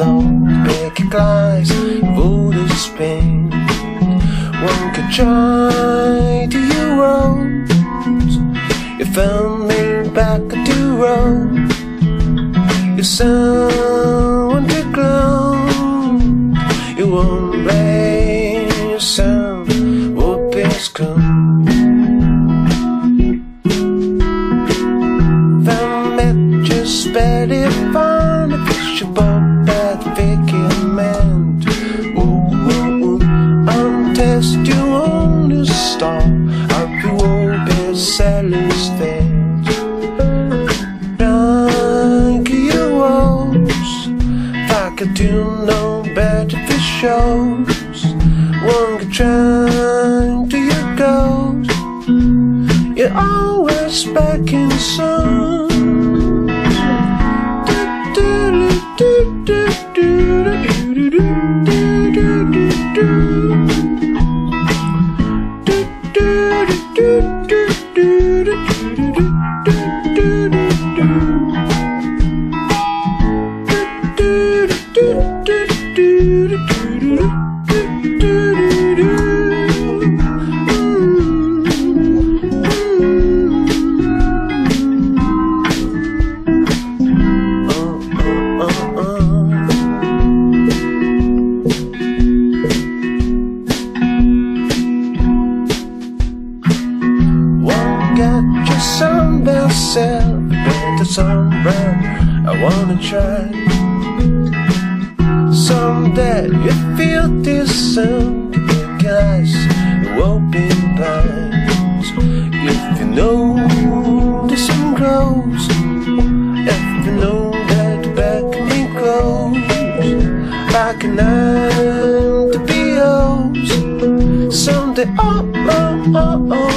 snow, picket glass, voodoo spin. One could try to your roads. You found me back at the road. You sound to glow. You won't blame yourself. Whoop is come. Found that just barely found a fish above that vacant man. I'm test you on the star. I'll be open selling stage. Like you wolves, if I could do no better for shows. One could try to your ghost. You're always back in sun. Got your sunbelt self with the sunburn. I wanna try. Someday you feel this sound. Guys, you open blinds. If you know the sun grows, if you know that the back me close, like an eye to be yours. Someday, oh, oh, oh, oh.